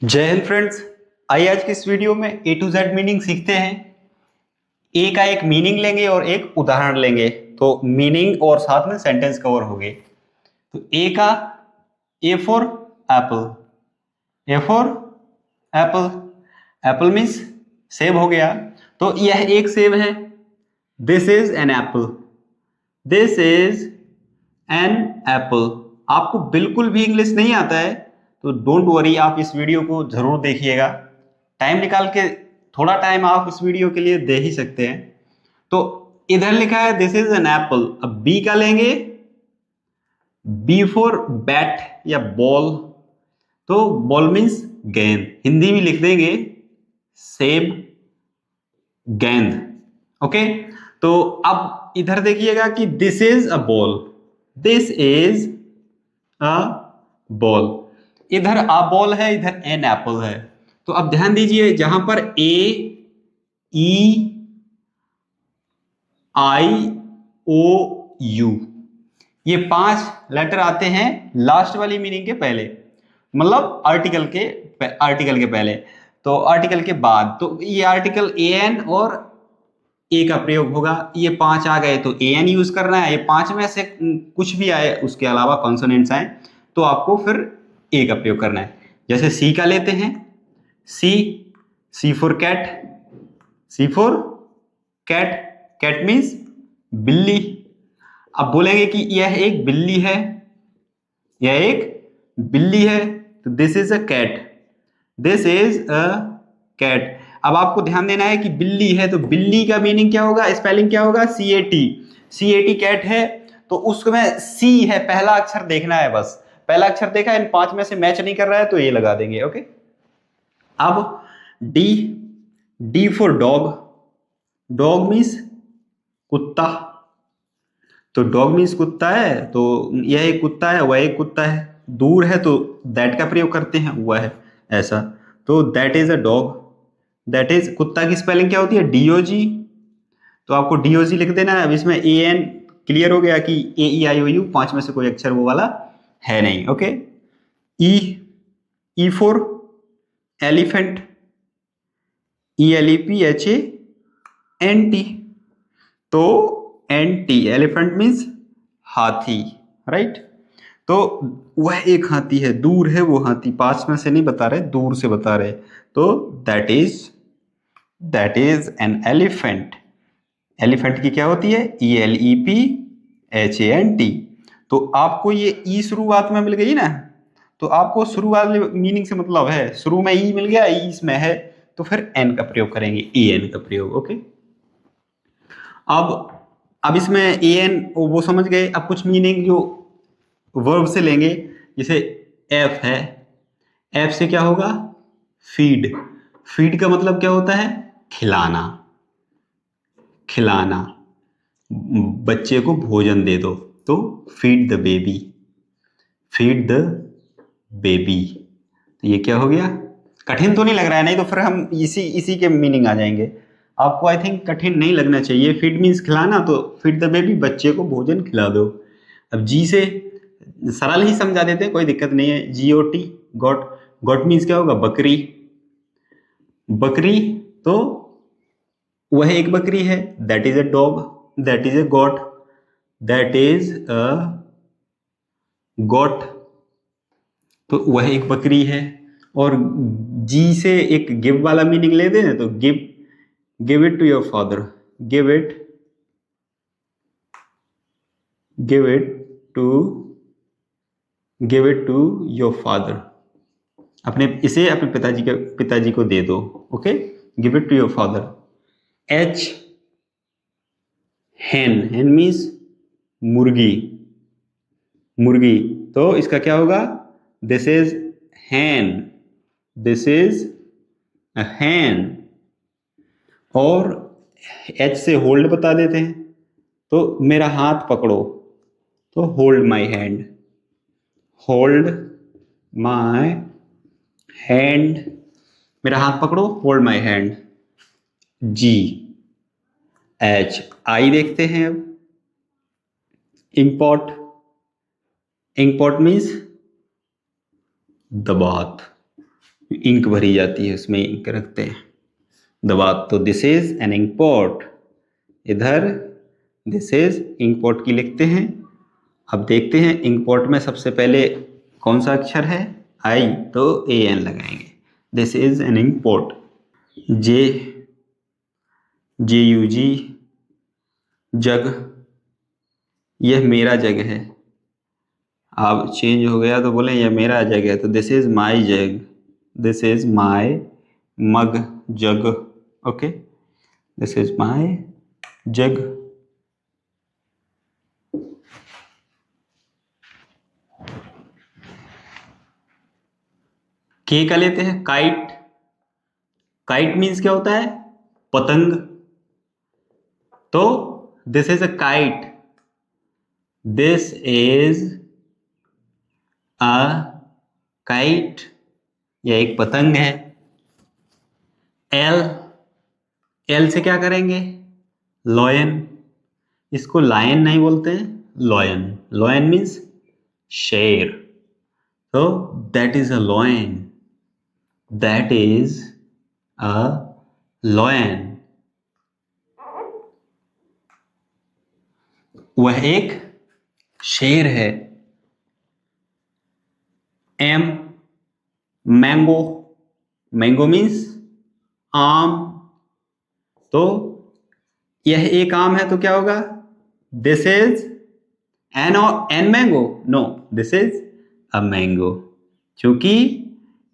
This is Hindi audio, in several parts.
जय हिंद फ्रेंड्स। आइए आज की इस वीडियो में ए टू जेड मीनिंग सीखते हैं। ए का एक मीनिंग लेंगे और एक उदाहरण लेंगे, तो मीनिंग और साथ में सेंटेंस कवर होंगे। तो ए का A for Apple, A for Apple, Apple means सेब हो गया। तो यह एक सेब है। This is an apple, this is an apple. आपको बिल्कुल भी इंग्लिश नहीं आता है तो डोंट वरी, आप इस वीडियो को जरूर देखिएगा। टाइम निकाल के थोड़ा टाइम आप इस वीडियो के लिए दे ही सकते हैं। तो इधर लिखा है दिस इज एन एप्पल। अब बी का लेंगे, बी फॉर बैट या बॉल। तो बॉल मीन्स गेंद, हिंदी में लिख देंगे सेब गेंद। ओके, तो अब इधर देखिएगा कि this is a ball, this is a ball. इधर अ बॉल है, इधर एन एप्पल है। तो अब ध्यान दीजिए, जहां पर ए ई आई ओ यू ये 5 लेटर आते हैं लास्ट वाली मीनिंग के पहले, मतलब आर्टिकल के पहले। तो आर्टिकल के बाद तो ये आर्टिकल ए एन और ए का प्रयोग होगा। ये 5 आ गए तो ए एन यूज करना है। ये 5 में से कुछ भी आए उसके अलावा कॉन्सोनेंट्स आए तो आपको फिर ए का प्रयोग करना है। जैसे सी का लेते हैं, C, C for cat, C for cat, cat means बिल्ली। अब बोलेंगे कि यह एक बिल्ली है, यह एक बिल्ली है, तो this is a cat, this is a cat. अब आपको ध्यान देना है कि बिल्ली है तो बिल्ली का मीनिंग क्या होगा, स्पेलिंग क्या होगा, C A T. C A T cat है तो उसमें सी है, पहला अक्षर देखना है बस। पहला अक्षर देखा, इन 5 में से मैच नहीं कर रहा है तो ये लगा देंगे। ओके, अब D, D for dog, dog means कुत्ता। तो डॉग मीन्स कुत्ता है, तो यह एक कुत्ता है, वह एक कुत्ता है। दूर है तो दैट का प्रयोग करते हैं, वह है ऐसा। तो that is a dog, that is, कुत्ता की स्पेलिंग क्या होती है, डीओजी। तो आपको डीओजी लिख देना है। अब इसमें ए एन क्लियर हो गया कि ए ई आई ओ यू 5 में से कोई अक्षर वो वाला है नहीं। Okay, E, E for elephant, E L E P H A N T. तो एन टी, एलिफेंट मीन्स हाथी, राइट। तो वह एक हाथी है, दूर है वो हाथी, 5 में से नहीं बता रहे, दूर से बता रहे। तो that is an elephant. Elephant की क्या होती है, E L E P H A N T. तो आपको ये ई शुरुआत में मिल गई ना, तो आपको शुरू वाले मीनिंग से मतलब है, शुरू में ई मिल गया, ई इसमें है, तो फिर एन का प्रयोग करेंगे, ई एन का प्रयोग। ओके, अब इसमें ए एन वो समझ गए। अब कुछ मीनिंग जो वर्ब से लेंगे, जैसे एफ है, एफ से क्या होगा, फीड। फीड का मतलब क्या होता है, खिलाना, खिलाना, बच्चे को भोजन दे दो, तो feed the baby, feed the baby. तो ये क्या हो गया, कठिन तो नहीं लग रहा है, नहीं तो फिर हम इसी इसी के मीनिंग आ जाएंगे। आपको आई थिंक कठिन नहीं लगना चाहिए। फीड मीन्स खिलाना, तो फीड द बेबी, बच्चे को भोजन खिला दो। अब जी से सरल ही समझा देते हैं, कोई दिक्कत नहीं है। G O T, goat, goat means क्या होगा, बकरी, बकरी। तो वह एक बकरी है, that is a dog, that is a goat, that is a goat. तो वह एक बकरी है। और जी से एक गिव वाला मीनिंग ले दें तो give, give it to your father, give it, give it to, give it to your father. अपने इसे अपने पिताजी को दे दो। Okay, give it to your father. H, hen, hen means मुर्गी, मुर्गी। तो इसका क्या होगा, this is hen, this is a hen. और एच से होल्ड बता देते हैं, तो मेरा हाथ पकड़ो, तो hold my hand, hold my hand, मेरा हाथ पकड़ो, hold my hand. G, H, I देखते हैं अब, इम्पोर्ट, इम्पोर्ट मीन्स द बाथ, इंक भरी जाती है, उसमें इंक रखते हैं दबा। तो this is an ink pot, इधर दिस इज इंक पॉट की लिखते हैं। अब देखते हैं इंक पॉट में सबसे पहले कौन सा अक्षर है, आई, तो ए एन लगाएंगे। This is an ink pot. J, JUG, jug, यह मेरा जग है। अब चेंज हो गया तो बोले यह मेरा जग है, तो this is my jug, this is my mug, jug, okay, this is my jug. K का लेते हैं काइट। काइट मीन्स क्या होता है, पतंग। तो this is a kite, this is a kite, यह एक पतंग है। एल, एल से क्या करेंगे, लॉयन। इसको लायन नहीं बोलते हैं, लॉयन। लॉयन मीन्स शेर, तो that is a lion, that is a lion, वह एक शेर है। एम, मैंगो, मैंगो मीन्स आम। तो यह एक आम है तो क्या होगा, दिस इज एन, और an mango, no, this is a mango. क्योंकि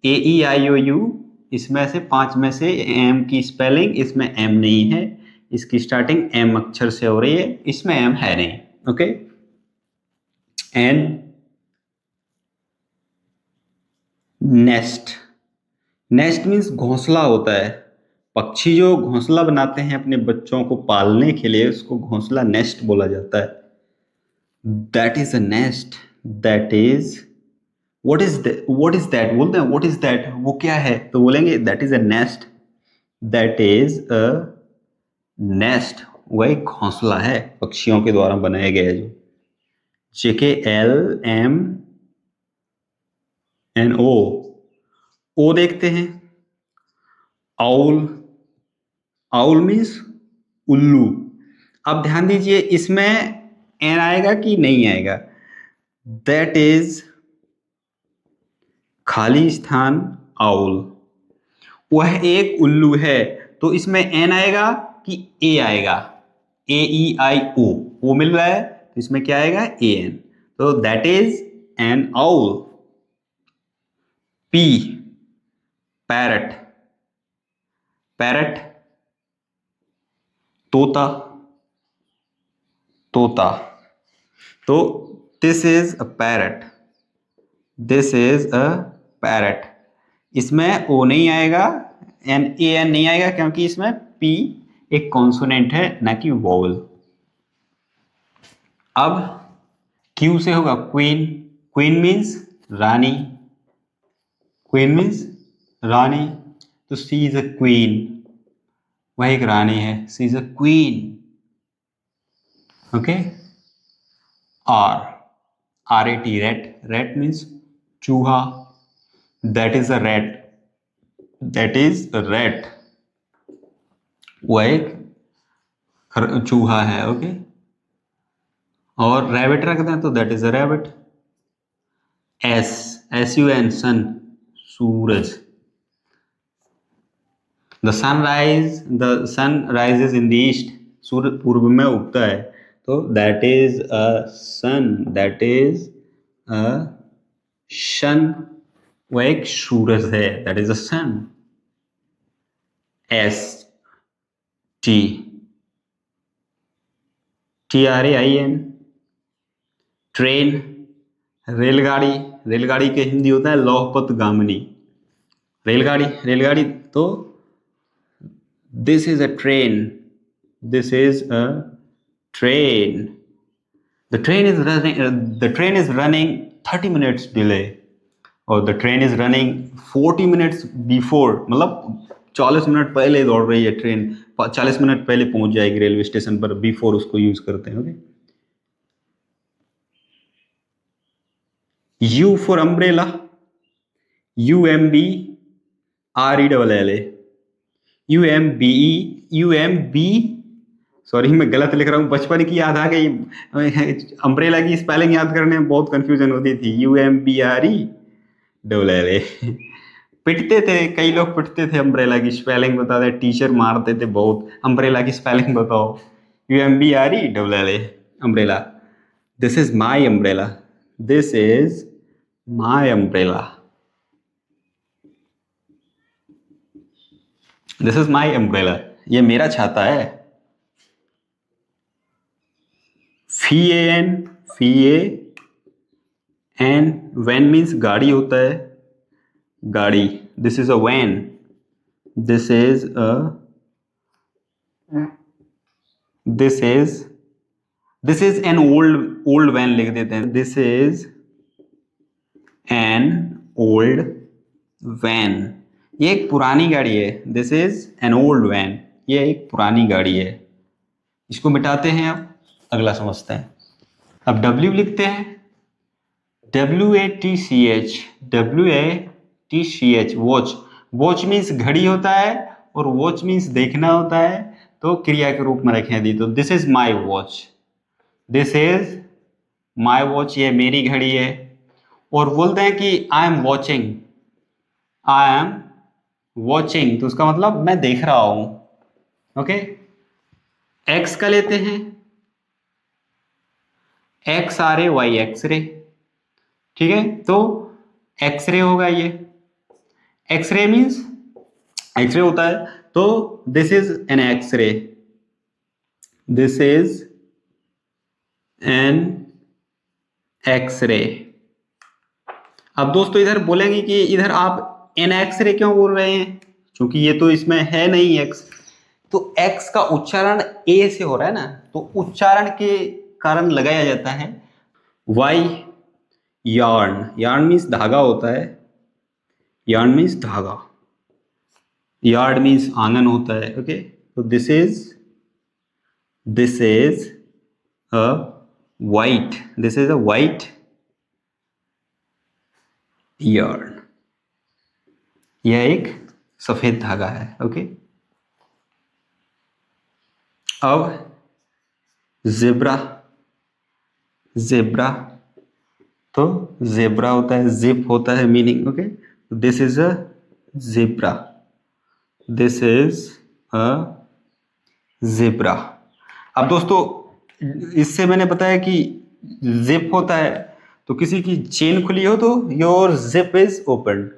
AEIOU इसमें से 5 में से एम की स्पेलिंग, इसमें एम नहीं है, इसकी स्टार्टिंग एम अक्षर से हो रही है, इसमें एम है नहीं, okay. N, nest, nest means घोंसला होता है। पक्षी जो घोंसला बनाते हैं अपने बच्चों को पालने के लिए, उसको घोंसला नेस्ट बोला जाता है। That is a nest, that is, what is what is that बोलते हैं, व्हाट इज दैट, वो क्या है, तो बोलेंगे that is a nest, that is a nest, वह एक घोंसला है पक्षियों के द्वारा बनाया गया, जो JKLMNO। ओ देखते हैं, आउल, आउल मीन्स उल्लू। अब ध्यान दीजिए इसमें एन आएगा कि नहीं आएगा, दैट इज खाली स्थान आउल, वह एक उल्लू है, तो इसमें एन आएगा कि ए आएगा, AEIO, ओ मिल रहा है, तो इसमें क्या आएगा, AN, तो that is N owl. P, parrot, parrot, तोता, तोता, तो this is a parrot, this is a parrot. इसमें ओ नहीं आएगा, AN नहीं आएगा, क्योंकि इसमें P एक कॉन्सोनेंट है ना कि वोवल। अब Q से होगा क्वीन, क्वीन मीन्स रानी, क्वीन मीन्स रानी, तो सी इज अ क्वीन, वह एक रानी है, she is a queen, okay. R, RAT, rat, rat means चूहा, that is a rat, that is a rat, वह एक चूहा है, ओके। और रैबिट रखते हैं तो that is a rabbit. SUN, sun, सूरज। The sun rises in the east, सूर्य पूर्व में उगता है, तो that is a sun, that is a sun, वह एक सूरज है, that is a sun. TRAIN, train, रेलगाड़ी, रेलगाड़ी के हिंदी होता है लौहपत गामिनी, रेलगाड़ी, रेलगाड़ी, तो this is a train, this is a train, the train is running 30 minutes delay, और the train is running 40 minutes before, मतलब 40 मिनट पहले दौड़ रही है ट्रेन, 40 मिनट पहले पहुंच जाएगी रेलवे स्टेशन पर, बिफोर उसको यूज करते हैं, okay. U for umbrella, UMB, RELL UMBE sorry मैं गलत लिख रहा हूँ, बचपन की याद आ गई। अम्ब्रेला की स्पेलिंग याद करने में बहुत कंफ्यूजन होती थी। UMBRELL पिटते थे, कई लोग पिटते थे अम्ब्रेला की स्पेलिंग बताते, टीचर मारते थे बहुत, अम्ब्रेला की स्पेलिंग बताओ। UMBRELL umbrella. This is my umbrella, this is my umbrella, this is my umbrella, ये मेरा छाता है। FEAN वैन मीन्स गाड़ी होता है, गाड़ी। This is a van, this is a this is an old van लिख देते हैं। This is an old van, ये एक पुरानी गाड़ी है। This is an old van, ये एक पुरानी गाड़ी है। इसको मिटाते हैं, अब अगला समझते हैं। अब W लिखते हैं, WATCH वॉच। वॉच मीन्स घड़ी होता है और वॉच मीन्स देखना होता है, तो क्रिया के रूप में रखें दी। तो this is my watch, this is my watch, ये मेरी घड़ी है। और बोलते हैं कि I am watching, I am watching, तो उसका मतलब मैं देख रहा हूं। ओके, एक्स का लेते हैं, XRAY एक्सरे, ठीक है। तो एक्सरे होगा ये, एक्सरे मीन्स एक्सरे होता है, तो this is an X ray, this is an X ray. अब दोस्तों इधर बोलेंगे कि इधर आप एन एक्सरे क्यों बोल रहे हैं, क्योंकि ये तो इसमें है नहीं एक्स, तो एक्स का उच्चारण ए से हो रहा है ना, तो उच्चारण के कारण लगाया जाता है। वाई यार्न, यार्न मीन्स धागा होता है, यार्न मीन्स धागा, यार्ड मीन्स आंगन होता है। ओके, तो this is a white, this is a white yarn, यह एक सफेद धागा है। ओके, अब जेब्रा, जेब्रा तो जेब्रा होता है, जिप होता है meaning. Okay, this is a zebra, this is a zebra. अब दोस्तों इससे मैंने बताया कि जिप होता है, तो किसी की चेन खुली हो तो your zip is open,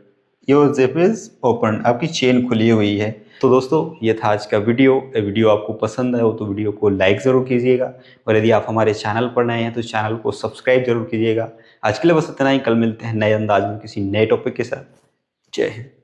your zip is open, आपकी चेन खुली हुई है। तो दोस्तों ये था आज का वीडियो। वीडियो आपको पसंद आया हो तो वीडियो को लाइक ज़रूर कीजिएगा, और यदि आप हमारे चैनल पर नए हैं तो चैनल को सब्सक्राइब जरूर कीजिएगा। आज के लिए बस इतना ही, कल मिलते हैं नए अंदाज में किसी नए टॉपिक के साथ। जय हिंद।